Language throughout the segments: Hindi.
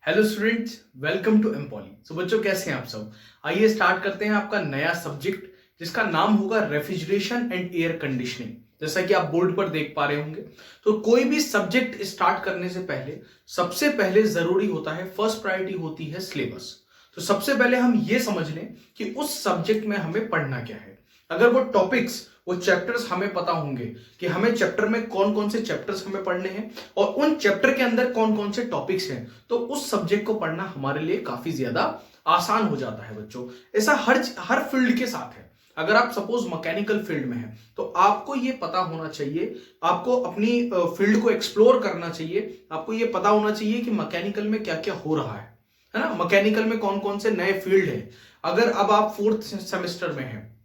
हेलो स्टूडेंट्स, वेलकम टू एम्पॉली। सो बच्चों, कैसे हैं आप सब। आइए स्टार्ट करते हैं आपका नया सब्जेक्ट जिसका नाम होगा रेफ्रिजरेशन एंड एयर कंडीशनिंग। जैसा कि आप बोर्ड पर देख पा रहे होंगे, तो कोई भी सब्जेक्ट स्टार्ट करने से पहले सबसे पहले जरूरी होता है, फर्स्ट प्रायोरिटी होती है सिलेबस। तो सबसे पहले हम ये समझ लें कि उस सब्जेक्ट में हमें पढ़ना क्या है। अगर वो टॉपिक्स, वो चैप्टर्स हमें पता होंगे कि हमें चैप्टर में कौन कौन से चैप्टर्स हमें पढ़ने हैं और उन चैप्टर के अंदर कौन कौन से टॉपिक्स हैं, तो उस सब्जेक्ट को पढ़ना हमारे लिए काफी ज्यादा आसान हो जाता है बच्चों। ऐसा हर फील्ड के साथ है। अगर आप सपोज मैकेनिकल फील्ड में हैं तो आपको ये पता होना चाहिए, आपको अपनी फील्ड को एक्सप्लोर करना चाहिए, आपको ये पता होना चाहिए कि मैकेनिकल में क्या क्या हो रहा है ना। मैकेनिकल में कौन कौन से नए फील्ड है। अगर अब आप 4th सेमेस्टर में हैं,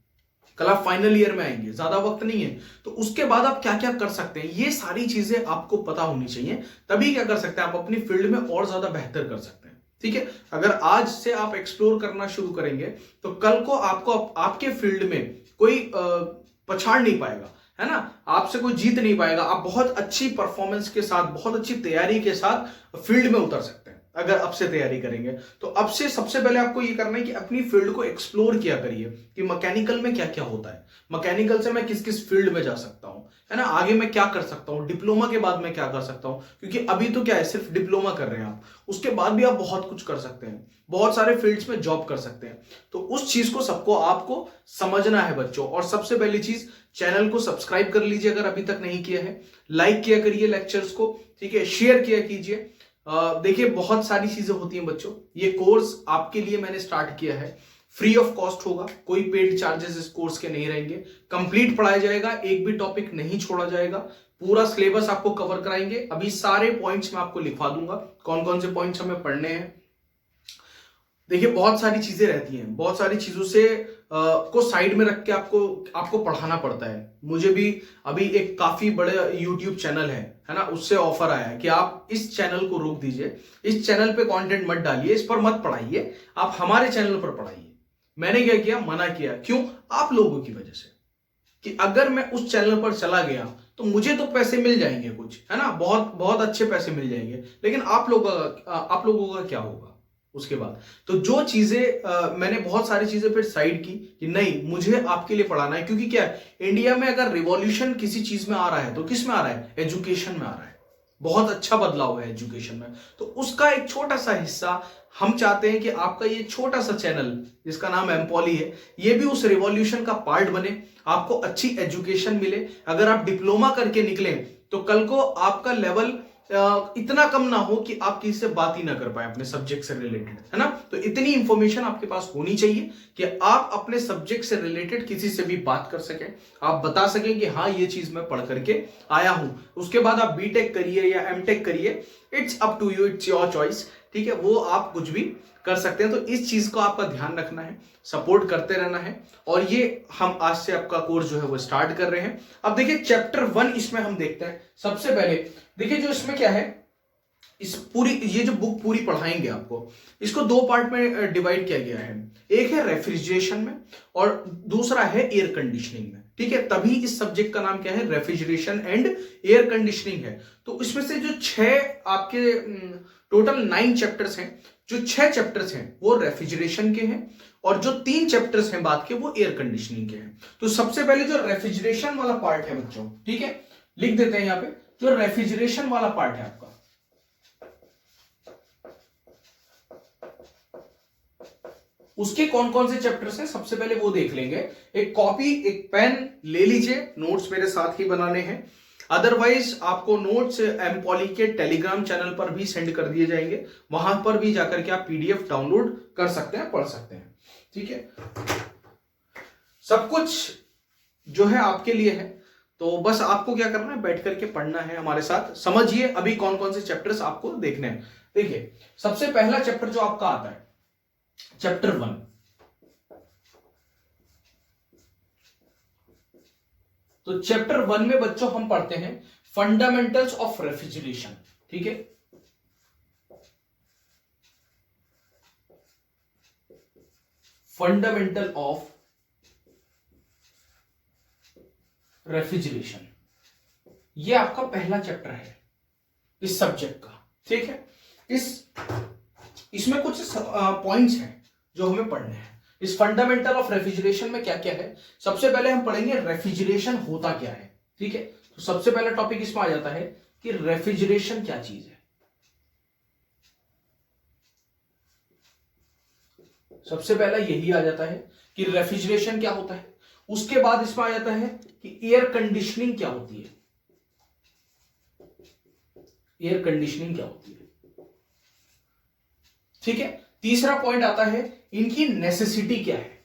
कल आप फाइनल ईयर में आएंगे, ज्यादा वक्त नहीं है, तो उसके बाद आप क्या क्या कर सकते हैं, ये सारी चीजें आपको पता होनी चाहिए। तभी क्या कर सकते हैं, आप अपनी फील्ड में और ज्यादा बेहतर कर सकते हैं। ठीक है, अगर आज से आप एक्सप्लोर करना शुरू करेंगे तो कल को आपको आपके फील्ड में कोई पछाड़ नहीं पाएगा, है ना। आपसे कोई जीत नहीं पाएगा। आप बहुत अच्छी परफॉर्मेंस के साथ, बहुत अच्छी तैयारी के साथ फील्ड में उतर सकते हैं अगर अब से तैयारी करेंगे। तो अब से सबसे पहले आपको ये करना है कि अपनी फील्ड को एक्सप्लोर किया करिए कि मैकेनिकल में क्या क्या होता है, मैकेनिकल से मैं किस किस फील्ड में जा सकता हूं, है ना। आगे मैं क्या कर सकता हूं, डिप्लोमा के बाद मैं क्या कर सकता हूं, क्योंकि अभी तो क्या है, सिर्फ डिप्लोमा कर रहे हैं आप, उसके बाद भी आप बहुत कुछ कर सकते हैं, बहुत सारे फील्ड्स में जॉब कर सकते हैं। तो उस चीज को सबको आपको समझना है बच्चों। और सबसे पहली चीज, चैनल को सब्सक्राइब कर लीजिए अगर अभी तक नहीं किया है, लाइक किया करिए लेक्चर्स को, ठीक है, शेयर किया कीजिए। देखिए, बहुत सारी चीजें होती हैं बच्चों। ये कोर्स आपके लिए मैंने स्टार्ट किया है, फ्री ऑफ कॉस्ट होगा, कोई पेड चार्जेस इस कोर्स के नहीं रहेंगे। कंप्लीट पढ़ाया जाएगा, एक भी टॉपिक नहीं छोड़ा जाएगा, पूरा सिलेबस आपको कवर कराएंगे। अभी सारे पॉइंट्स मैं आपको लिखवा दूंगा, कौन कौन से पॉइंट्स हमें पढ़ने हैं। देखिए, बहुत सारी चीजें रहती हैं, बहुत सारी चीजों से को साइड में रख के आपको पढ़ाना पड़ता है। मुझे भी अभी एक काफी बड़े यूट्यूब चैनल है ना, उससे ऑफर आया है कि आप इस चैनल को रोक दीजिए, इस चैनल पे कंटेंट मत डालिए, इस पर मत पढ़ाइए, आप हमारे चैनल पर पढ़ाइए। मैंने क्या किया, मना किया। क्यों? आप लोगों की वजह से, कि अगर मैं उस चैनल पर चला गया तो मुझे तो पैसे मिल जाएंगे कुछ, है ना, बहुत बहुत अच्छे पैसे मिल जाएंगे, लेकिन आप लोगों का क्या होगा उसके बाद। तो जो चीजें मैंने बहुत सारी चीजें फिर साइड की कि नहीं, मुझे आपके लिए पढ़ाना है। क्योंकि क्या है, इंडिया में अगर रिवॉल्यूशन किसी चीज में आ रहा है तो किस में आ रहा है, एजुकेशन में आ रहा है। बहुत अच्छा बदलाव है एजुकेशन में, तो उसका एक छोटा सा हिस्सा हम चाहते हैं कि आपका ये छोटा सा चैनल जिसका नाम एम्पॉली है, ये भी उस रिवॉल्यूशन का पार्ट बने, आपको अच्छी एजुकेशन मिले। अगर आप डिप्लोमा करके निकले तो कल को आपका लेवल इतना कम ना हो कि आप किसी से बात ही ना कर पाए अपने सब्जेक्ट से रिलेटेड, है ना। तो इतनी इंफॉर्मेशन आपके पास होनी चाहिए कि आप अपने सब्जेक्ट से रिलेटेड किसी से भी बात कर सकें, आप बता सकें कि हाँ, ये चीज मैं पढ़ करके आया हूं। उसके बाद आप बीटेक करिए या एमटेक करिए, it's up to you, it's your choice, ठीक है, वो आप कुछ भी कर सकते हैं। तो इस चीज को आपका ध्यान रखना है, सपोर्ट करते रहना है। और ये हम आज से आपका कोर्स जो है वो स्टार्ट कर रहे हैं। अब देखिए, चैप्टर 1 इसमें हम देखते हैं। सबसे पहले देखिए, जो इसमें क्या है, इस पूरी ये जो बुक पूरी पढ़ाएंगे आपको, इसको 2 पार्ट में डिवाइड किया गया है। एक है रेफ्रिजरेशन में और दूसरा है एयर कंडीशनिंग में, ठीक है। तभी इस सब्जेक्ट का नाम क्या है, रेफ्रिजरेशन एंड एयर कंडीशनिंग है। तो इसमें से जो 6 आपके टोटल 9 चैप्टर्स हैं, जो 6 चैप्टर्स हैं वो रेफ्रिजरेशन के हैं और जो 3 चैप्टर्स हैं बात के, वो एयर कंडीशनिंग के हैं। तो सबसे पहले जो रेफ्रिजरेशन वाला पार्ट है बच्चों, ठीक है, लिख देते हैं यहां पे, जो रेफ्रिजरेशन वाला पार्ट है आपका, उसके कौन कौन से चैप्टर्स हैं सबसे पहले वो देख लेंगे। एक कॉपी, एक पेन ले लीजिए, नोट्स मेरे साथ ही बनाने हैं। अदरवाइज आपको नोट्स एमपॉली के टेलीग्राम चैनल पर भी सेंड कर दिए जाएंगे, वहां पर भी जाकर के आप पीडीएफ डाउनलोड कर सकते हैं, पढ़ सकते हैं, ठीक है। सब कुछ जो है आपके लिए है, तो बस आपको क्या करना है, बैठ करके पढ़ना है हमारे साथ। समझिए अभी कौन कौन से चैप्टर्स आपको देखने हैं। देखिए, सबसे पहला चैप्टर जो आपका आता है, चैप्टर 1। तो चैप्टर 1 में बच्चों हम पढ़ते हैं फंडामेंटल्स ऑफ रेफ्रिजरेशन, ठीक है। फंडामेंटल ऑफ रेफ्रिजरेशन, ये आपका पहला चैप्टर है इस सब्जेक्ट का, ठीक है। इस इसमें कुछ पॉइंट्स हैं जो हमें पढ़ने हैं। इस फंडामेंटल ऑफ रेफ्रिजरेशन में क्या क्या है, सबसे पहले हम पढ़ेंगे रेफ्रिजरेशन होता क्या है। ठीक है, तो सबसे पहला टॉपिक इसमें आ जाता है कि रेफ्रिजरेशन क्या चीज है। सबसे पहला यही आ जाता है कि रेफ्रिजरेशन क्या होता है। उसके बाद इसमें आ जाता है कि एयर कंडीशनिंग क्या होती है। एयर कंडीशनिंग क्या होती है, ठीक है। तीसरा पॉइंट आता है इनकी नेसेसिटी क्या है,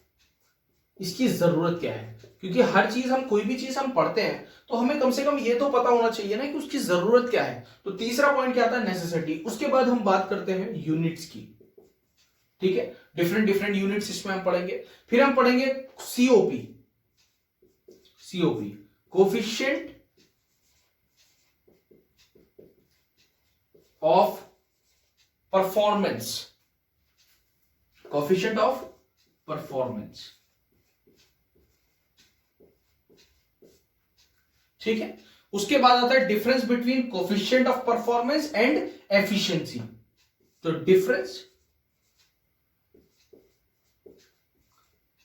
इसकी जरूरत क्या है, क्योंकि हर चीज हम कोई भी चीज हम पढ़ते हैं तो हमें कम से कम ये तो पता होना चाहिए ना कि उसकी जरूरत क्या है। तो तीसरा पॉइंट क्या आता है, नेसेसिटी। उसके बाद हम बात करते हैं यूनिट्स की, ठीक है। डिफरेंट डिफरेंट यूनिट्स इसमें हम पढ़ेंगे। फिर हम पढ़ेंगे COP. COP coefficient of performance, coefficient of performance, ठीक है। उसके बाद आता है difference between coefficient of performance and efficiency. तो difference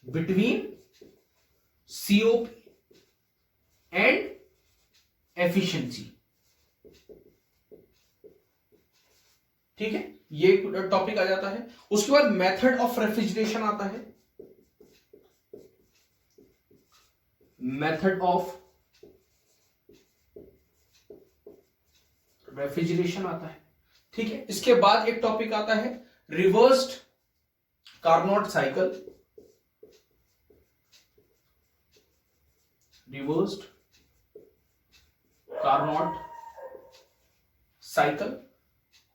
between COP and efficiency, ठीक है, ये टॉपिक आ जाता है। उसके बाद मेथड ऑफ रेफ्रिजरेशन आता है, मेथड ऑफ रेफ्रिजरेशन आता है, ठीक है। इसके बाद एक टॉपिक आता है reversed Carnot cycle, reversed Carnot cycle.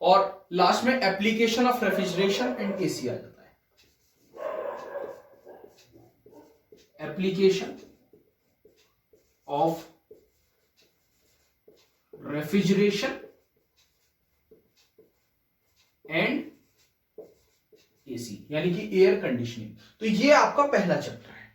और लास्ट में application of refrigeration and AC आ जाता है, application of refrigeration and AC, यानी कि एयर कंडीशनिंग। तो ये आपका पहला चैप्टर है,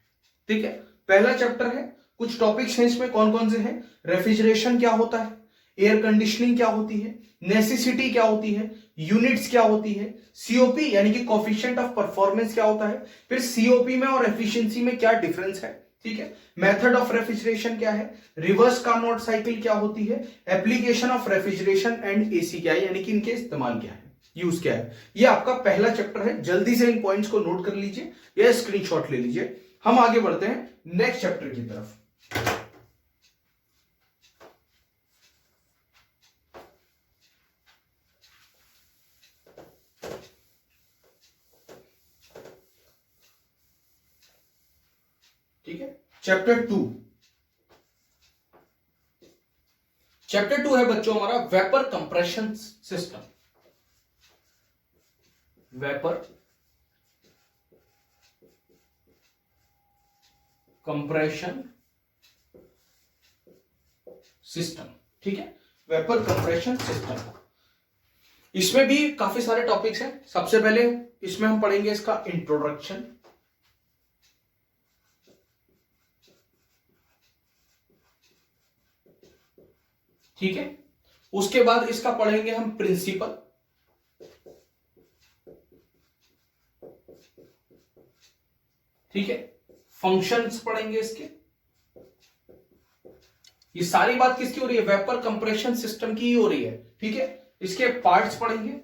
ठीक है। पहला चैप्टर है, कुछ टॉपिक्स हैं इसमें, कौन कौन से हैं, रेफ्रिजरेशन क्या होता है, एयर कंडीशनिंग क्या होती है, नेसेसिटी क्या होती है, यूनिट्स क्या होती है, सीओपी यानी कि कोफिशिएंट ऑफ परफॉर्मेंस क्या होता है, फिर सीओपी में और एफिशिएंसी में क्या डिफरेंस है, ठीक है। मेथड ऑफ रेफ्रिजरेशन क्या है, रिवर्स कार्नोट साइकिल क्या होती है, application of refrigeration and AC क्या है, यानी कि इनके इस्तेमाल क्या है, यूज क्या है। ये आपका पहला चैप्टर है। जल्दी से इन पॉइंट्स को नोट कर लीजिए या स्क्रीनशॉट ले लीजिए। हम आगे बढ़ते हैं नेक्स्ट चैप्टर की तरफ। ठीक है, चैप्टर 2। चैप्टर 2 है बच्चों हमारा vapour compression system, vapour compression system, ठीक है, वेपर कंप्रेशन सिस्टम। इसमें भी काफी सारे टॉपिक्स हैं। सबसे पहले इसमें हम पढ़ेंगे इसका इंट्रोडक्शन, ठीक है। उसके बाद इसका पढ़ेंगे हम प्रिंसिपल, ठीक है, फंक्शंस पढ़ेंगे इसके। ये सारी बात किसकी हो रही है, वेपर कंप्रेशन सिस्टम की ही हो रही है, ठीक है। इसके पार्ट्स पढ़ेंगे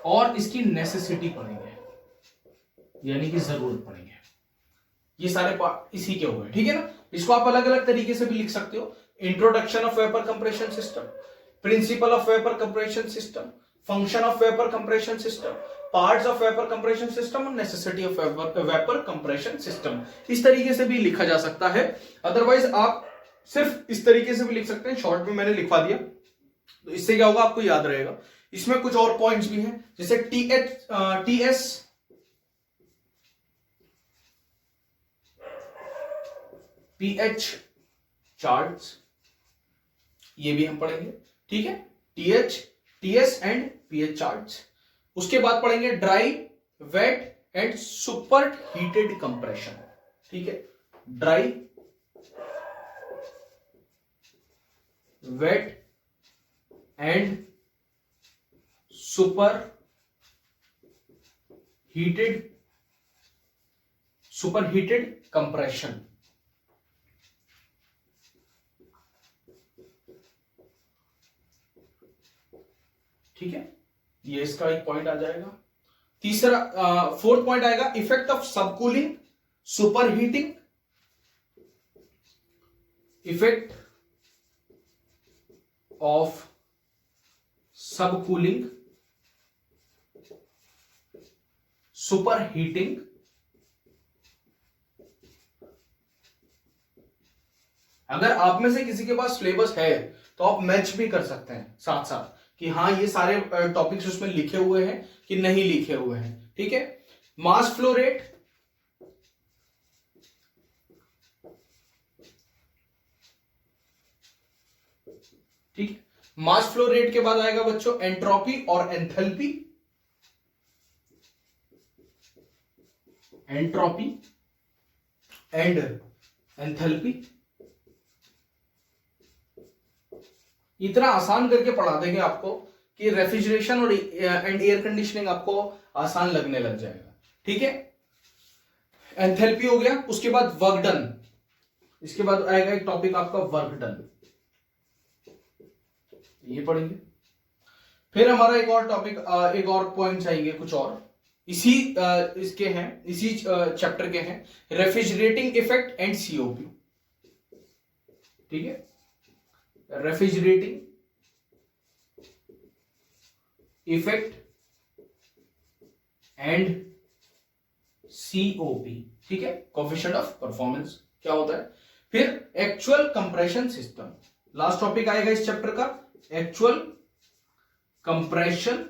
और इसकी नेसेसिटी पढ़ेंगे, यानी कि जरूरत पढ़ेंगे। ये सारे पार्ट इसी के हो गए, ठीक है ना। इसको आप अलग अलग तरीके से भी लिख सकते हो, introduction of vapour compression system, principle of vapour compression system, function of vapour compression system, parts of vapour compression system और necessity of vapour compression system. इस तरीके से भी लिखा जा सकता है। अदरवाइज आप सिर्फ इस तरीके से भी लिख सकते हैं, शॉर्ट में मैंने लिखवा दिया, तो इससे क्या होगा, आपको याद रहेगा। इसमें कुछ और पॉइंट्स भी हैं, जैसे टीएस पीएच चार्ट्स, ये भी हम पढ़ेंगे, ठीक है, टीएस एंड पीएच चार्ट्स। उसके बाद पढ़ेंगे dry, wet and super heated compression, ठीक है, dry, wet and superheated compression. ठीक है, ये इसका एक पॉइंट आ जाएगा। तीसरा फोर्थ पॉइंट आएगा effect of subcooling, superheating, effect of subcooling, superheating, अगर आप में से किसी के पास सिलेबस है तो आप मैच भी कर सकते हैं साथ साथ कि हाँ ये सारे टॉपिक्स उसमें लिखे हुए हैं कि नहीं लिखे हुए हैं। ठीक है, मास फ्लो रेट, ठीक है, मास फ्लो रेट के बाद आएगा बच्चों एंट्रोपी और एंथैल्पी, एंट्रोपी एंड एंथैल्पी। इतना आसान करके पढ़ा देंगे आपको कि रेफ्रिजरेशन और एंड एयर कंडीशनिंग आपको आसान लगने लग जाएगा। ठीक है, एंथैल्पी हो गया, उसके बाद वर्क डन, इसके बाद आएगा एक टॉपिक आपका वर्क डन, ये पढ़ेंगे। फिर हमारा एक और टॉपिक, एक और पॉइंट चाहिए कुछ और इसी इसके हैं, इसी चैप्टर के हैं, रेफ्रिजरेटिंग इफेक्ट एंड सीओपी। ठीक है, रेफ्रिजरेटिंग इफेक्ट एंड सीओपी। ठीक है, कोएफिशिएंट ऑफ परफॉर्मेंस क्या होता है। फिर actual compression system, last topic आएगा इस चैप्टर का, actual compression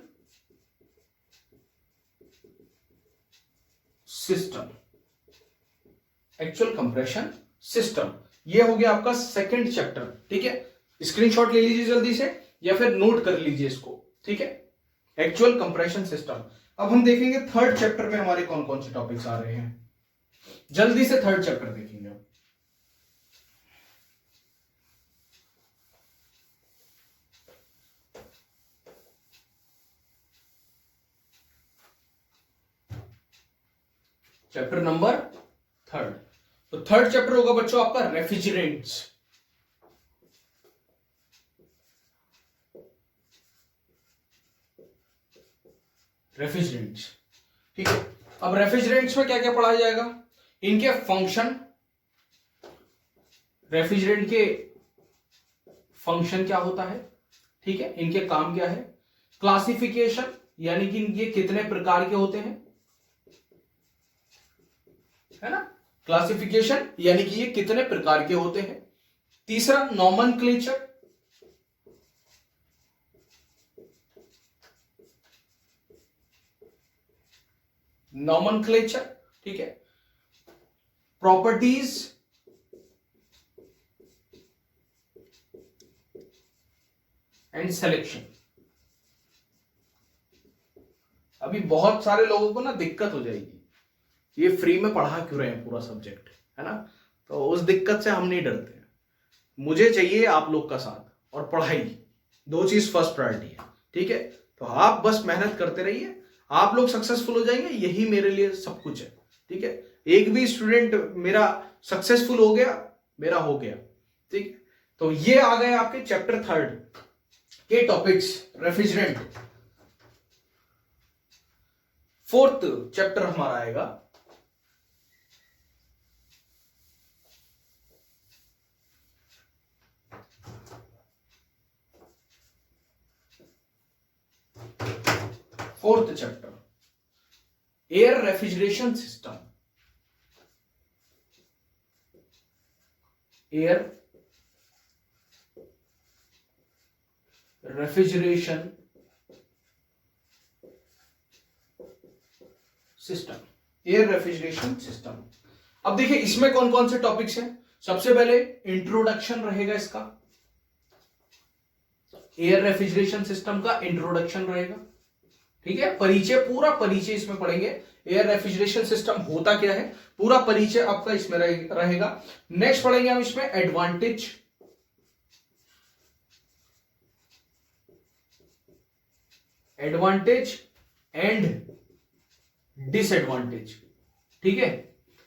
system, actual compression system. ये हो गया आपका सेकंड चैप्टर। ठीक है, स्क्रीनशॉट ले लीजिए जल्दी से या फिर नोट कर लीजिए इसको। ठीक है, एक्चुअल कंप्रेशन सिस्टम। अब हम देखेंगे थर्ड चैप्टर में हमारे कौन कौन से टॉपिक्स आ रहे हैं, जल्दी से थर्ड चैप्टर देखेंगे। चैप्टर नंबर थर्ड, तो थर्ड चैप्टर होगा बच्चों आपका रेफ्रिजरेंट्स। रेफ्रिजरेंट्स, ठीक है। अब रेफ्रिजरेंट्स में क्या क्या पढ़ाया जाएगा, इनके फंक्शन, रेफ्रिजरेंट के फंक्शन क्या होता है, ठीक है, इनके काम क्या है, क्लासिफिकेशन यानी कि ये कितने प्रकार के होते हैं, है ना, क्लासिफिकेशन यानी कि ये कितने प्रकार के होते हैं। तीसरा नॉमेनक्लेचर, नॉमेनक्लेचर, ठीक है। Properties and selection. अभी बहुत सारे लोगों को ना दिक्कत हो जाएगी, ये फ्री में पढ़ा क्यों रहे हैं पूरा सब्जेक्ट, है ना, तो उस दिक्कत से हम नहीं डरते हैं। मुझे चाहिए आप लोग का साथ और पढ़ाई, दो चीज फर्स्ट प्रायोरिटी है, ठीक है। तो आप बस मेहनत करते रहिए, आप लोग सक्सेसफुल हो जाएंगे, यही मेरे लिए सब कुछ है, ठीक है। एक भी स्टूडेंट मेरा सक्सेसफुल हो गया, मेरा हो गया, ठीक है। तो ये आ गए आपके चैप्टर थर्ड के टॉपिक्स, रेफ्रिजरेंट। फोर्थ चैप्टर हमारा आएगा fourth chapter, air refrigeration system. Air refrigeration system, air refrigeration system. अब देखिए इसमें कौन कौन से टॉपिक्स हैं। सबसे पहले इंट्रोडक्शन रहेगा इसका, एयर रेफ्रिजरेशन सिस्टम का इंट्रोडक्शन रहेगा, ठीक है। परिचय, पूरा परिचय इसमें पढ़ेंगे, एयर रेफ्रिजरेशन सिस्टम होता क्या है, पूरा परिचय आपका इसमें रहेगा। नेक्स्ट पढ़ेंगे हम इसमें एडवांटेज, एडवांटेज एंड डिसएडवांटेज, ठीक है,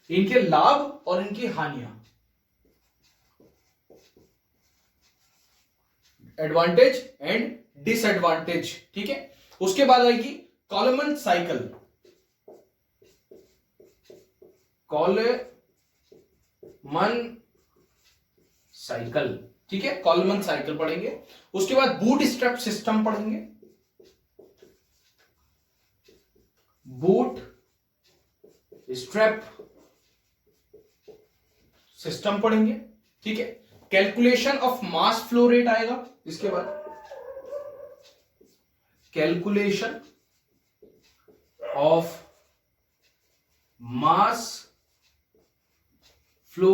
इनके लाभ और इनकी हानियां, एडवांटेज एंड डिसएडवांटेज, ठीक है। उसके बाद आएगी कॉलमन साइकिल, कॉलमन साइकिल, ठीक है, कॉलमन साइकिल पढ़ेंगे। उसके बाद बूट स्ट्रैप सिस्टम पढ़ेंगे, बूट स्ट्रैप सिस्टम पढ़ेंगे, ठीक है। Calculation of mass flow rate आएगा इसके बाद, calculation of mass flow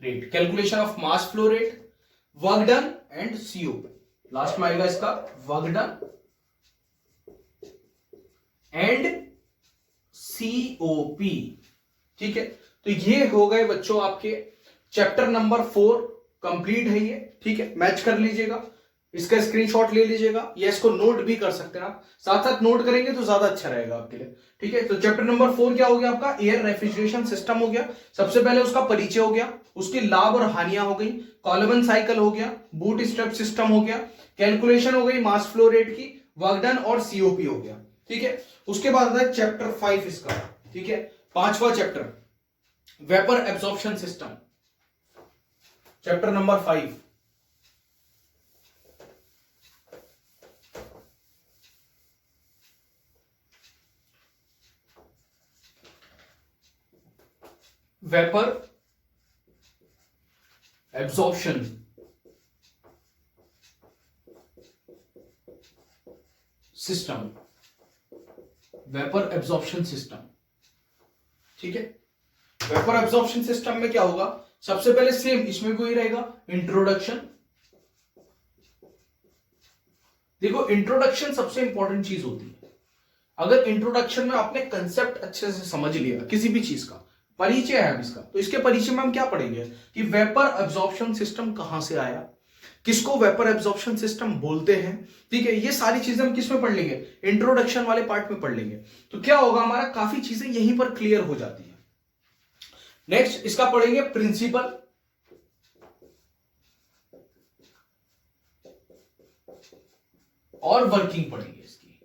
rate, calculation of mass flow rate, work done and COP, last में आएगा इसका वर्क डन एंड सीओपी, ठीक है। तो ये हो गए बच्चों आपके चैप्टर नंबर 4 कंप्लीट है ये, ठीक है। मैच कर लीजिएगा, इसका स्क्रीनशॉट ले लीजिएगा, या इसको नोट भी कर सकते हैं आप, साथ साथ नोट करेंगे तो ज्यादा अच्छा रहेगा आपके लिए, ठीक है। तो चैप्टर नंबर 4 क्या हो गया आपका, एयर रेफ्रिजरेशन सिस्टम हो गया। सबसे पहले उसका परिचय हो गया, उसके लाभ और हानियां हो गई, कॉलमन साइकिल हो गया, बूट स्ट्रैप सिस्टम हो गया, कैलकुलेशन हो गई मास फ्लो रेट की, वर्क डन और सीओपी हो गया, ठीक है। उसके बाद आता है चैप्टर 5 इसका, ठीक है, 5वां chapter vapour absorption system, chapter number 5। Vapour absorption system, vapour absorption system, ठीक है। वेपर एब्जॉर्प्शन सिस्टम में क्या होगा, सबसे पहले सेम इसमें कोई रहेगा इंट्रोडक्शन। देखो इंट्रोडक्शन सबसे इंपॉर्टेंट चीज होती है। अगर इंट्रोडक्शन में आपने कंसेप्ट अच्छे से समझ लिया किसी भी चीज का, परिचय है इसका, तो इसके परिचय में हम क्या पढ़ेंगे कि वेपर एब्जॉर्प्शन सिस्टम कहां से आया, किसको वेपर एब्जॉर्प्शन सिस्टम बोलते हैं, ठीक है। ये सारी चीजें हम किस में पढ़ लेंगे, इंट्रोडक्शन वाले पार्ट में पढ़ लेंगे। तो क्या होगा हमारा, काफी चीजें यहीं पर क्लियर हो जाती है। नेक्स्ट इसका पढ़ेंगे प्रिंसिपल, और वर्किंग पढ़ेंगे इसकी,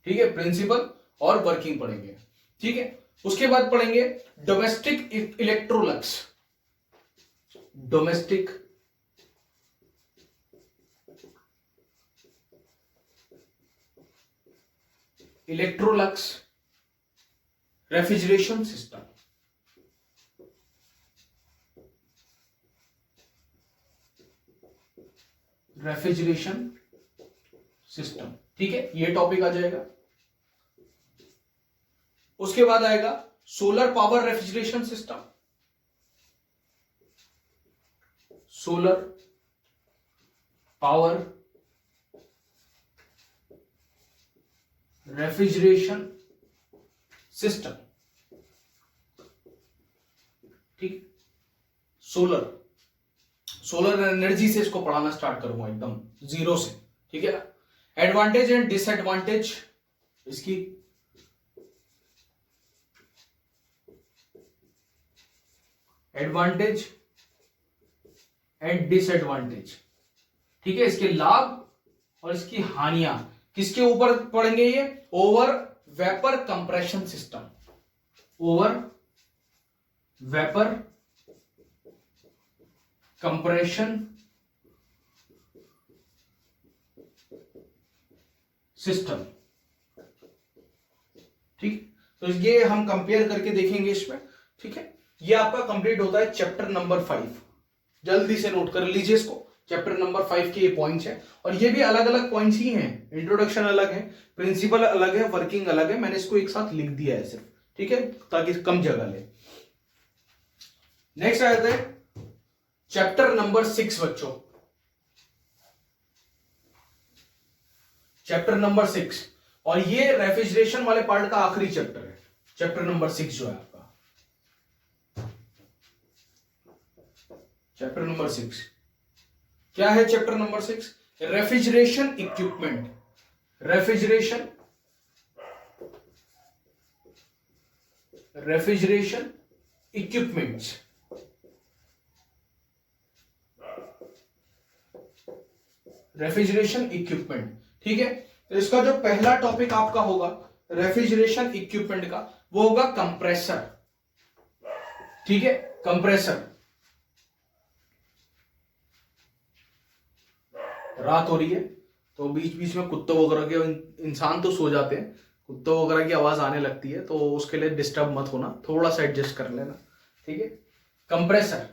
ठीक है, प्रिंसिपल और वर्किंग पढ़ेंगे, ठीक है। उसके बाद पढ़ेंगे domestic Electrolux, domestic Electrolux refrigeration system, refrigeration system, ठीक है, ये टॉपिक आ जाएगा। उसके बाद आएगा solar power refrigeration system, solar power refrigeration system, ठीक। सोलर एनर्जी से इसको पढ़ाना स्टार्ट करूंगा एकदम जीरो से, ठीक है ना। एडवांटेज एंड डिसएडवांटेज इसकी, एडवांटेज एंड डिसएडवांटेज, ठीक है, इसके लाभ और इसकी हानियां किसके ऊपर पढ़ेंगे, ये over vapour compression system, over vapour compression system, ठीक। तो ये हम कंपेयर करके देखेंगे इसमें, ठीक है। ये आपका कंप्लीट होता है चैप्टर नंबर 5, जल्दी से नोट कर लीजिए इसको, चैप्टर नंबर 5 के ये पॉइंट्स हैं, और ये भी अलग अलग पॉइंट्स ही हैं, इंट्रोडक्शन अलग है, प्रिंसिपल अलग है, वर्किंग अलग है, मैंने इसको एक साथ लिख दिया है सिर्फ, ठीक है, ताकि कम जगह ले। नेक्स्ट आ जाता है चैप्टर नंबर 6 बच्चों, चैप्टर नंबर 6, और ये रेफ्रिजरेशन वाले पार्ट का आखिरी चैप्टर है, चैप्टर नंबर 6 जो है आपका, चैप्टर नंबर 6 क्या है, chapter number 6 refrigeration equipment, refrigeration equipments, refrigeration equipment. ठीक है, तो इसका जो पहला टॉपिक आपका होगा रेफ्रिजरेशन इक्विपमेंट का, वो होगा कंप्रेसर। ठीक है, कंप्रेसर। रात हो रही है तो बीच बीच में कुत्तों वगैरह के, इंसान तो सो जाते हैं, कुत्तों वगैरह की आवाज आने लगती है, तो उसके लिए डिस्टर्ब मत होना, थोड़ा सा एडजस्ट कर लेना। ठीक है, कंप्रेसर।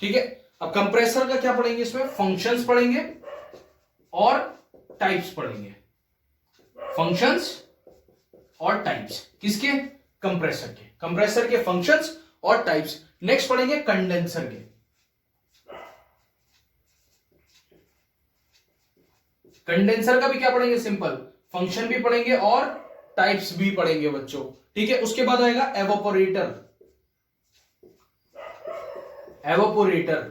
ठीक है, अब कंप्रेसर का क्या पढ़ेंगे, इसमें फंक्शंस पढ़ेंगे और टाइप्स पढ़ेंगे। फंक्शंस और टाइप्स किसके, कंप्रेसर के फंक्शंस और टाइप्स। नेक्स्ट पढ़ेंगे कंडेंसर के। कंडेंसर का भी क्या पढ़ेंगे, सिंपल फंक्शन भी पढ़ेंगे और टाइप्स भी पढ़ेंगे बच्चों। ठीक है, उसके बाद आएगा एवापोरेटर। एवापोरेटर,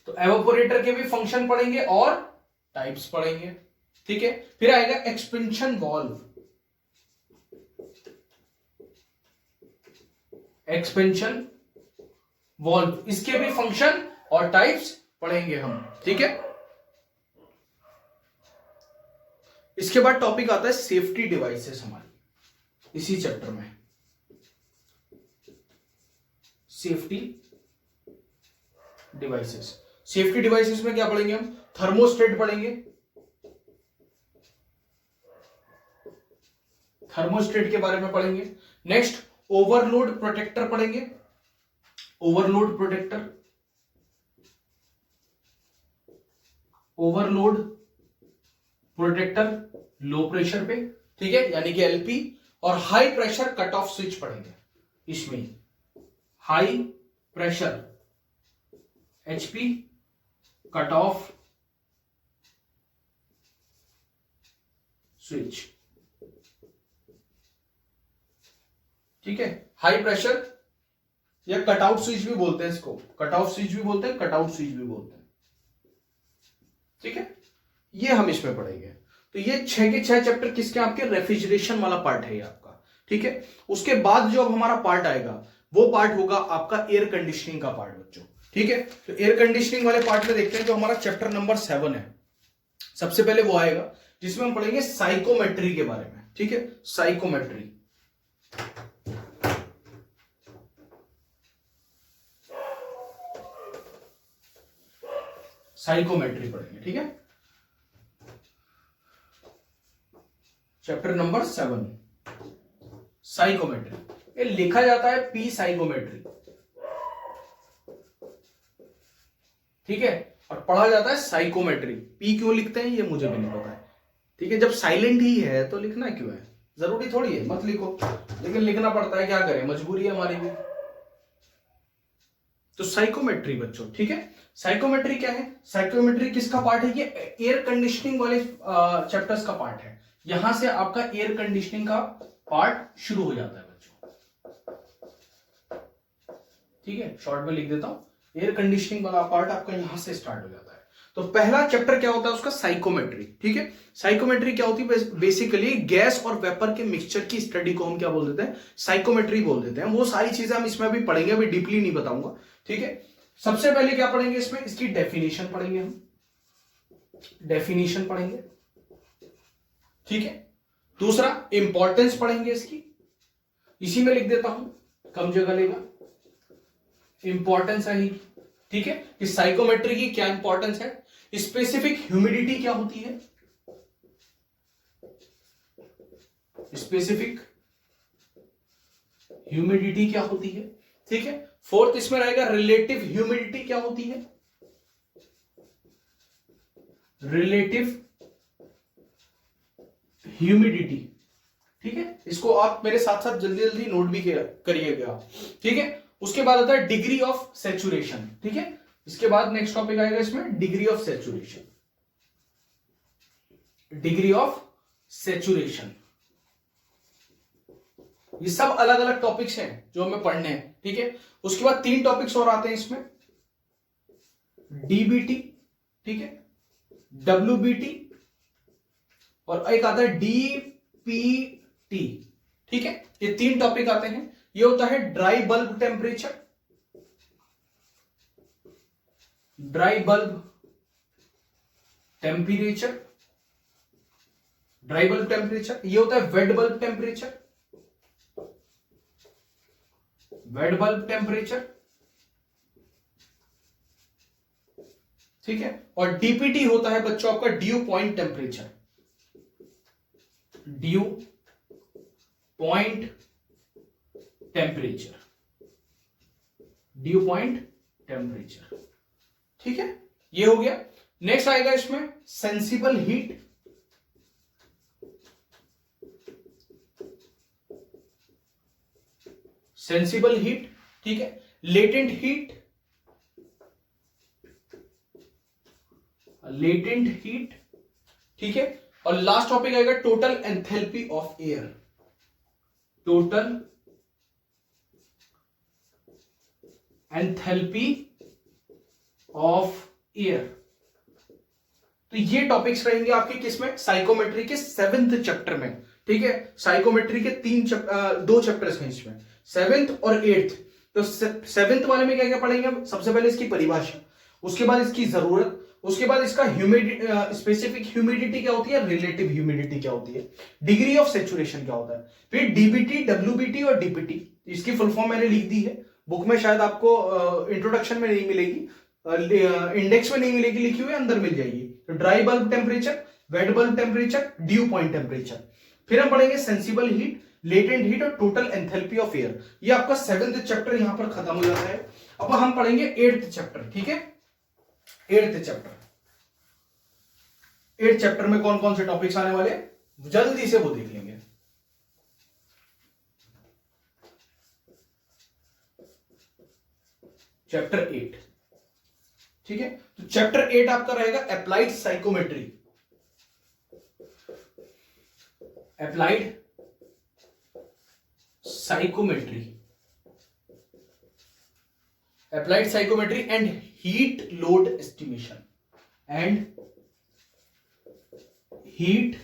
तो एवापोरेटर के भी फंक्शन पढ़ेंगे और टाइप्स पढ़ेंगे। ठीक है, फिर आएगा एक्सपेंशन वाल्व। एक्सपेंशन वाल्व, इसके भी फंक्शन और टाइप्स पढ़ेंगे हम। ठीक है, इसके बाद टॉपिक आता है सेफ्टी डिवाइसेस हमारी इसी चैप्टर में। सेफ्टी डिवाइसेस, सेफ्टी डिवाइसेस में क्या पढ़ेंगे हम, थर्मोस्टेट पढ़ेंगे, थर्मोस्टेट के बारे में पढ़ेंगे। नेक्स्ट ओवरलोड प्रोटेक्टर पढ़ेंगे, overload protector, overload protector low pressure पे। ठीक है, यानी कि एलपी। और high pressure cut off switch पढ़ेंगे इसमें, high pressure HP cut off switch. ठीक है, हाई प्रेशर या कट आउट स्विच भी बोलते हैं इसको, कट ऑफ स्विच भी बोलते हैं, कट आउट स्विच भी बोलते हैं। ठीक है, ये हम इसमें पढ़ेंगे। तो ये 6 के 6 चैप्टर किसके, आपके रेफ्रिजरेशन वाला पार्ट है ये आपका। ठीक है, उसके बाद जो अब हमारा पार्ट आएगा वो पार्ट होगा आपका एयर कंडीशनिंग का पार्ट बच्चों। ठीक है, तो एयर कंडीशनिंग वाले पार्ट में देखते हैं जो हमारा चैप्टर नंबर 7 है। सबसे पहले वो आएगा जिसमें हम पढ़ेंगे साइकोमेट्री के बारे में। ठीक है, साइकोमेट्री। साइकोमेट्री पढ़ेंगे। ठीक है, चैप्टर नंबर 7 साइकोमेट्री। ये लिखा जाता है पी साइकोमेट्री। ठीक है, और पढ़ा जाता है साइकोमेट्री। पी क्यों लिखते हैं ये मुझे भी नहीं पता है। ठीक है, जब साइलेंट ही है तो लिखना क्यों है, जरूरी थोड़ी है मत लिखो, लेकिन लिखना पड़ता है, क्या करें, मजबूरी है हमारी भी। तो साइकोमेट्री बच्चों। ठीक है, साइकोमेट्री क्या है, साइकोमेट्री किसका पार्ट है, ये एयर कंडीशनिंग वाले चैप्टर्स का पार्ट है। यहां से आपका एयर कंडीशनिंग का पार्ट शुरू हो जाता है बच्चों। ठीक है, शॉर्ट में लिख देता हूं, एयर कंडीशनिंग वाला पार्ट आपका यहां से स्टार्ट हो जाता है। तो पहला चैप्टर क्या होता है उसका, साइकोमेट्री। ठीक है, साइकोमेट्री क्या होती है, बेसिकली गैस और वेपर के मिक्सचर की स्टडी को हम क्या बोल देते हैं, साइकोमेट्री बोल देते हैं। वो सारी चीजें हम इसमें भी पढ़ेंगे, अभी डीपली नहीं बताऊंगा। ठीक है, सबसे पहले क्या पढ़ेंगे इसमें, इसकी डेफिनेशन पढ़ेंगे हम, डेफिनेशन पढ़ेंगे। ठीक है, दूसरा इंपॉर्टेंस पढ़ेंगे इसकी, इसी में लिख देता हूं, कम जगह लेगा, इंपॉर्टेंस रहेगी। ठीक है, कि साइकोमेट्री की क्या इंपॉर्टेंस है, स्पेसिफिक ह्यूमिडिटी क्या होती है, स्पेसिफिक ह्यूमिडिटी क्या होती है। ठीक है, फोर्थ इसमें रहेगा रिलेटिव ह्यूमिडिटी क्या होती है, रिलेटिव ह्यूमिडिटी। ठीक है, इसको आप मेरे साथ साथ जल्दी जल्दी नोट भी करिएगा। ठीक है, उसके बाद आता है डिग्री ऑफ सैचुरेशन। ठीक है, इसके बाद नेक्स्ट टॉपिक आएगा इसमें degree of saturation, degree of saturation. ये सब अलग अलग टॉपिक्स हैं जो हमें पढ़ने हैं। ठीक है। उसके बाद 3 टॉपिक्स और आते हैं इसमें, डीबीटी, ठीक है, डब्ल्यूबीटी और एक आता है डीपीटी, ठीक है। ये 3 टॉपिक आते हैं। ये होता है dry bulb temperature, dry bulb temperature, dry bulb temperature. ये होता है wet bulb temperature, wet bulb temperature, ठीक है। और डीपीटी होता है बच्चों आपका due point temperature, due point temperature, due point temperature, ठीक है। ये हो गया। नेक्स्ट आएगा इसमें सेंसिबल हीट, सेंसिबल हीट, ठीक है, लेटेंट हीट, लेटेंट हीट, ठीक है। और लास्ट टॉपिक आएगा total enthalpy of air, total enthalpy of air. तो ये टॉपिक्स रहेंगे आपके किसमें, साइकोमेट्री के 7th चैप्टर में, ठीक है। साइकोमेट्री के 2 चैप्टर्स हैं इसमें, 7th और 8th। तो 7th वाले में क्या क्या पढ़ेंगे हम, सबसे पहले इसकी परिभाषा, उसके बाद इसकी जरूरत, उसके बाद इसका स्पेसिफिक ह्यूमिडिटी क्या होती है, रिलेटिव ह्यूमिडिटी क्या होती है, डिग्री ऑफ सेचुरेशन क्या होता है, फिर डीबीटी, डब्ल्यूबीटी और डीपीटी। इसकी फुल फॉर्म मैंने लिख दी है, बुक में शायद आपको इंट्रोडक्शन में नहीं मिलेगी, इंडेक्स में नहीं मिलेगी लिखी हुई, अंदर मिल जाएगी। तो dry bulb temperature, wet bulb temperature, due point temperature. फिर हम पढ़ेंगे सेंसिबल हीट, लेटेंट हीट और टोटल एंथैल्पी ऑफ एयर। ये आपका 7th चैप्टर यहां पर खत्म हो जाता है। अब हम पढ़ेंगे 8th चैप्टर, ठीक है। 8th चैप्टर, 8th चैप्टर में कौन कौन से टॉपिक्स आने वाले, जल्दी से वो देख लेंगे। चैप्टर 8, ठीक है। तो चैप्टर 8 आपका रहेगा applied psychometry, applied psychometry, applied psychometry and heat load estimation, and heat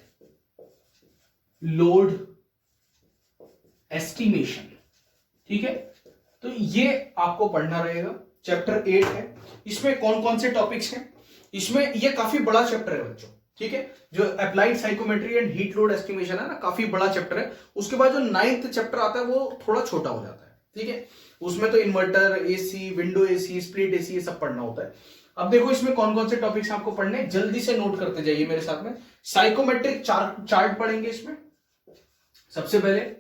load estimation, ठीक है। तो ये आपको पढ़ना रहेगा, चैप्टर 8 है। इसमें कौन कौन से टॉपिक्स हैं, इसमें ये काफी बड़ा चैप्टर है बच्चों, ठीक है। जो applied psychometry and heat load estimation है ना, काफी बड़ा चैप्टर है। उसके बाद जो 9th चैप्टर आता है वो थोड़ा छोटा हो जाता है, ठीक है। उसमें तो inverter, AC, window AC, split AC, ये सब पढ़ना होता है। अब देखो इसमें कौन कौन से टॉपिक्स आपको पढ़ने हैं, जल्दी से नोट करते जाइए मेरे साथ में। साइकोमेट्रिक चार्ट पढ़ेंगे इसमें, सबसे पहले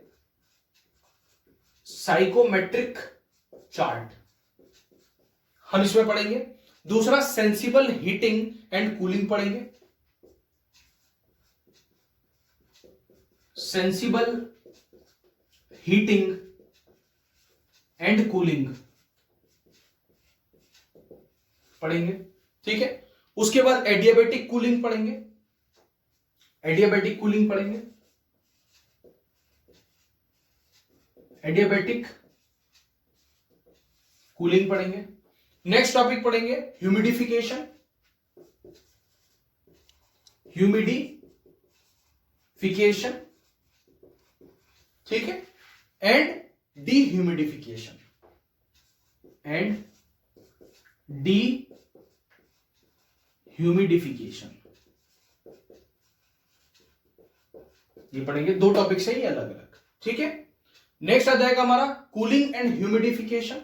साइकोमेट्रिक चार्ट हम इसमें पढ़ेंगे। दूसरा सेंसिबल हीटिंग एंड कूलिंग पढ़ेंगे, सेंसिबल हीटिंग एंड कूलिंग पढ़ेंगे, ठीक है। उसके बाद एडियाबेटिक कूलिंग पढ़ेंगे, एडियाबेटिक कूलिंग पढ़ेंगे, एडियाबेटिक कूलिंग पढ़ेंगे। नेक्स्ट टॉपिक पढ़ेंगे ह्यूमिडिफिकेशन, ह्यूमिडिफिकेशन, ठीक है, एंड डीह्यूमिडिफिकेशन, एंड डीह्यूमिडिफिकेशन, ये पढ़ेंगे। 2 टॉपिक्स है ये अलग अलग, ठीक है। नेक्स्ट आ जाएगा हमारा कूलिंग एंड ह्यूमिडिफिकेशन।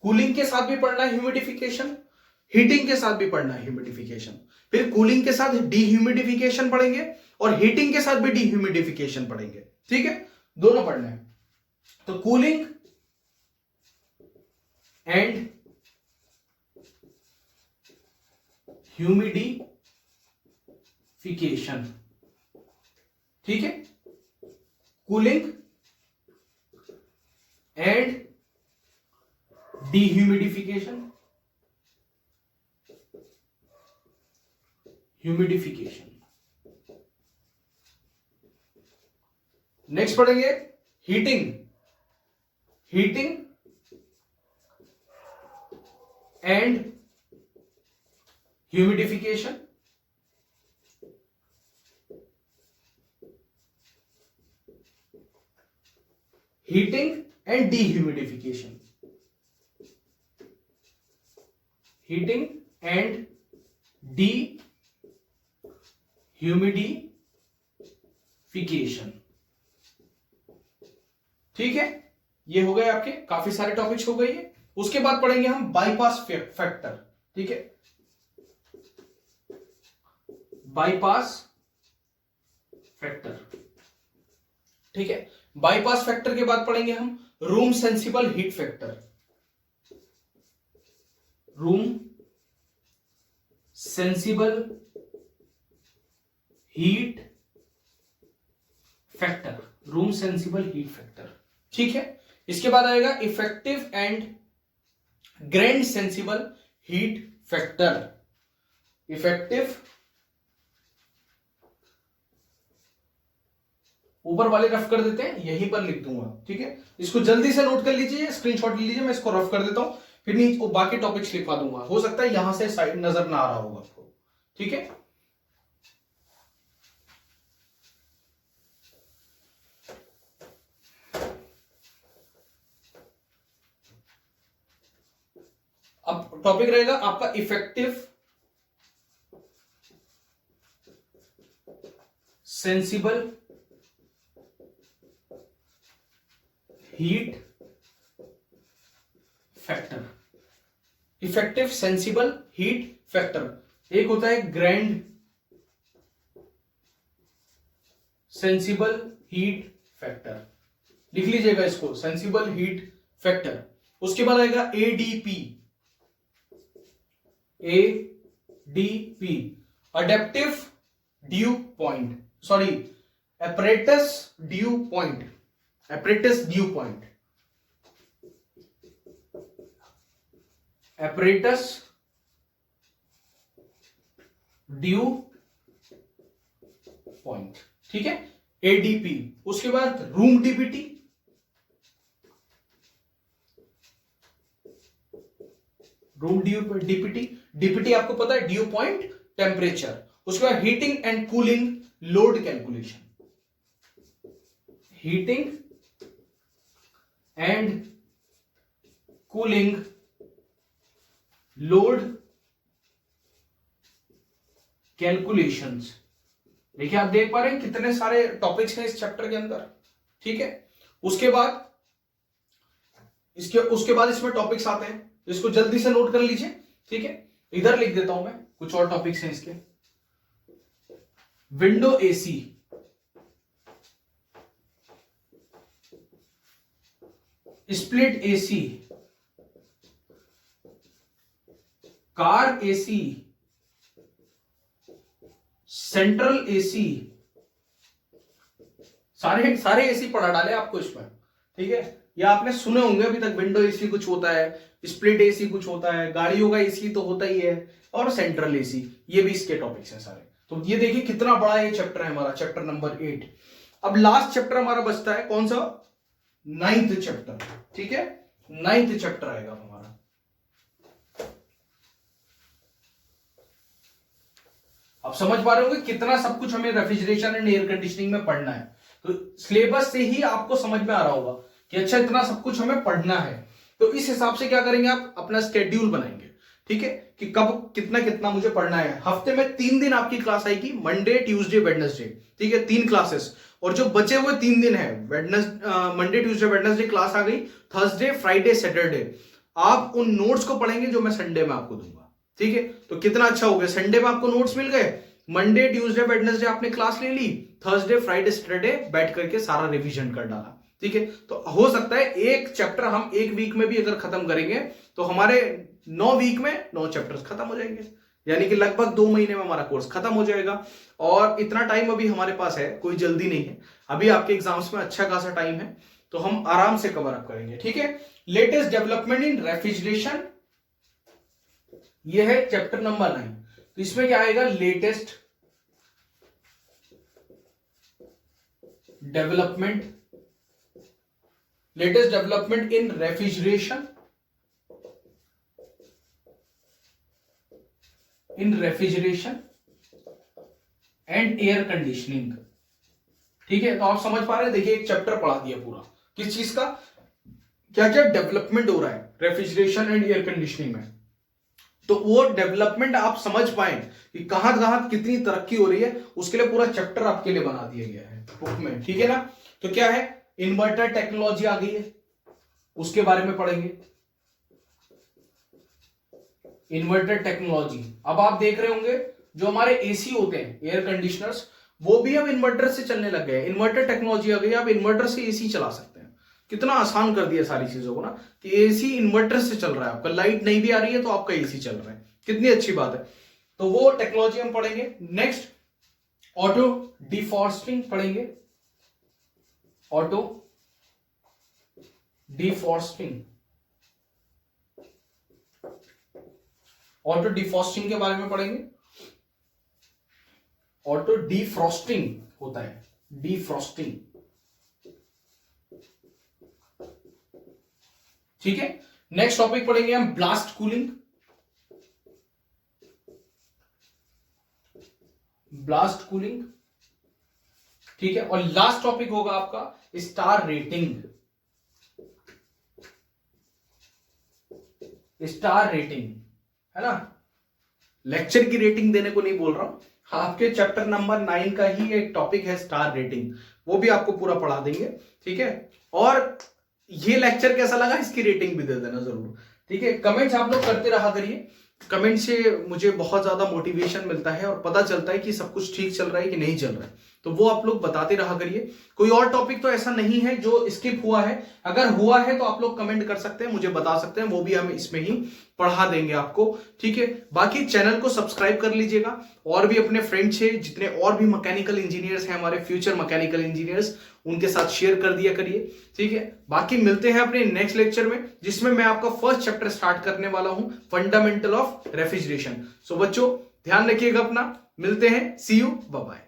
कूलिंग के साथ भी पढ़ना है ह्यूमिडिफिकेशन, हीटिंग के साथ भी पढ़ना है ह्यूमिडिफिकेशन। फिर कूलिंग के साथ डीह्यूमिडिफिकेशन पढ़ेंगे और हीटिंग के साथ भी डीह्यूमिडिफिकेशन पढ़ेंगे, ठीक है। दोनों पढ़ना है। तो कूलिंग एंड ह्यूमिडिफिकेशन, ठीक है। Cooling and dehumidification, humidification. Next पढ़ेंगे heating heating and humidification, heating and dehumidification, heating and dehumidification. ठीक है, ये हो गए आपके काफी सारे टॉपिक्स हो गए ये। उसके बाद पढ़ेंगे हम बाईपास फैक्टर। ठीक है, बाईपास फैक्टर। ठीक है, बाईपास फैक्टर के बाद पढ़ेंगे हम room sensible heat factor, room sensible heat factor, room sensible heat factor. ठीक है, इसके बाद आएगा effective and grand sensible heat factor, effective, ऊपर वाले रफ कर देते हैं, यहीं पर लिख दूंगा। ठीक है, इसको जल्दी से नोट कर लीजिए, स्क्रीनशॉट ले लीजिए, मैं इसको रफ कर देता हूं, फिर नीचे बाकी टॉपिक्स लिखवा दूंगा। हो सकता है यहां से साइड नजर ना आ रहा होगा आपको। ठीक है, अब टॉपिक रहेगा आपका effective sensible heat factor, effective sensible heat factor. एक होता है ग्रैंड सेंसिबल हीट फैक्टर, लिख लीजिएगा इसको, सेंसिबल हीट फैक्टर। उसके बाद आएगा ADP, ADP, adaptive due point, sorry apparatus due point, apparatus due point, apparatus due point. ठीक है, एडीपी। उसके बाद room DPT, room DPT, DPT आपको पता है ड्यू पॉइंट टेम्परेचर। उसके बाद heating and cooling load calculation, heating and cooling load calculations. देखिए, आप देख पा रहे हैं कितने सारे टॉपिक्स हैं इस चैप्टर के अंदर। ठीक है, उसके बाद इसमें टॉपिक्स आते हैं, इसको जल्दी से नोट कर लीजिए। ठीक है, इधर लिख देता हूं मैं, कुछ और टॉपिक्स हैं इसके। Window AC, split AC, car AC, central AC, सारे एसी पढ़ा डाले आपको इसमें। ठीक है, या आपने सुने होंगे अभी तक, विंडो एसी कुछ होता है, स्प्लिट एसी कुछ होता है, गाड़ियों का एसी तो होता ही है, और सेंट्रल एसी, ये भी इसके टॉपिक्स हैं सारे। तो ये देखिए कितना बड़ा ये चैप्टर है हमारा, चैप्टर नंबर 8। अब लास्ट चैप्टर हमारा बचता है कौन सा, 9th चैप्टर। ठीक है, 9th चैप्टर आएगा हमारा। अब समझ पा रहे होंगे कितना सब कुछ हमें रेफ्रिजरेशन एंड एयर कंडीशनिंग में पढ़ना है। तो सिलेबस से ही आपको समझ में आ रहा होगा कि अच्छा इतना सब कुछ हमें पढ़ना है। तो इस हिसाब से क्या करेंगे, आप अपना स्केड्यूल बनाएंगे। ठीक है, कि कब कितना कितना मुझे पढ़ना है। हफ्ते में 3 दिन आपकी क्लास आएगी, मंडे ट्यूसडे वेडनेसडे। ठीक है, 3 क्लासेस, और जो बचे हुए 3 दिन है, मंडे ट्यूसडे वेडनेसडे क्लास आ गई, थर्सडे फ्राइडे सैटरडे आप उन नोट्स को पढ़ेंगे जो मैं संडे में आपको दूंगा। ठीक है, तो कितना अच्छा हो गया, संडे में आपको नोट्स मिल गए, मंडे ट्यूसडे वेडनेसडे आपने क्लास ले ली, थर्सडे फ्राइडे सैटरडे बैठ करके सारा रिवीजन कर डाला। ठीक है, तो हो सकता है एक चैप्टर हम एक वीक में भी अगर खत्म करेंगे तो हमारे 9 वीक में 9 चैप्टर्स खत्म हो जाएंगे, यानी कि लगभग 2 महीने में हमारा कोर्स खत्म हो जाएगा। और इतना टाइम अभी हमारे पास है, कोई जल्दी नहीं है, अभी आपके एग्जाम्स में अच्छा खासा टाइम है, तो हम आराम से कवर अप करेंगे। ठीक है, लेटेस्ट डेवलपमेंट इन रेफ्रिजरेशन, यह है चैप्टर नंबर 9। तो इसमें क्या आएगा, latest development latest development in refrigeration and air conditioning. ठीक है, तो आप समझ पा रहे हैं, देखिए एक चैप्टर पढ़ा दिया पूरा, किस चीज का, क्या क्या डेवलपमेंट हो रहा है रेफ्रिजरेशन एंड एयर कंडीशनिंग में। तो वो डेवलपमेंट आप समझ पाए कि कहां कहां कितनी तरक्की हो रही है, उसके लिए पूरा चैप्टर आपके लिए बना दिया गया है बुक में। ठीक है ना, तो क्या है, इन्वर्टर टेक्नोलॉजी आ गई है, उसके बारे में पढ़ेंगे, इन्वर्टर टेक्नोलॉजी। अब आप देख रहे होंगे जो हमारे एसी होते हैं, एयर कंडीशनर्स, वो भी अब इन्वर्टर से चलने लग गए। इन्वर्टर टेक्नोलॉजी आ गई, आप इन्वर्टर से एसी चला सकते हैं। कितना आसान कर दिया सारी चीजों को ना, कि एसी इन्वर्टर से चल रहा है, आपका लाइट नहीं भी आ रही है तो आपका एसी चल रहा है, कितनी अच्छी बात है। तो वो टेक्नोलॉजी हम पढ़ेंगे। नेक्स्ट ऑटो डिफॉरेस्टिंग पढ़ेंगे, ऑटो डिफॉरेस्टिंग, ऑटो डिफॉरेस्टिंग के बारे में पढ़ेंगे। ऑटो डिफ्रॉस्टिंग होता है, डिफ्रॉस्टिंग। ठीक है, नेक्स्ट टॉपिक पढ़ेंगे हम ब्लास्ट कूलिंग, ब्लास्ट कूलिंग। ठीक है, और लास्ट टॉपिक होगा आपका स्टार रेटिंग, स्टार रेटिंग, है ना। लेक्चर की रेटिंग देने को नहीं बोल रहा हूं, आपके चैप्टर नंबर 9 का ही एक टॉपिक है स्टार रेटिंग, वो भी आपको पूरा पढ़ा देंगे। ठीक है, और ये लेक्चर कैसा लगा इसकी रेटिंग भी दे देना जरूर। ठीक है, कमेंट्स आप लोग करते रहा करिए, कमेंट से मुझे बहुत ज्यादा मोटिवेशन मिलता है और पता चलता है कि सब कुछ ठीक चल रहा है कि नहीं चल रहा है, तो वो आप लोग बताते रहा करिए। कोई और टॉपिक तो ऐसा नहीं है जो स्किप हुआ है, अगर हुआ है तो आप लोग कमेंट कर सकते हैं, मुझे बता सकते हैं, वो भी हम इसमें ही पढ़ा देंगे आपको। ठीक है, बाकी चैनल को सब्सक्राइब कर लीजिएगा, और भी अपने फ्रेंड्स है जितने और भी मैकेनिकल इंजीनियर्स हैं, हमारे फ्यूचर मैकेनिकल इंजीनियर्स, उनके साथ शेयर कर दिया करिए। ठीक है, बाकी मिलते हैं अपने नेक्स्ट लेक्चर में, जिसमें मैं आपका फर्स्ट चैप्टर स्टार्ट करने वाला हूं, फंडामेंटल ऑफ रेफ्रिजरेशन। सो बच्चों ध्यान रखिएगा अपना, मिलते हैं, सी यू, बाय बाय।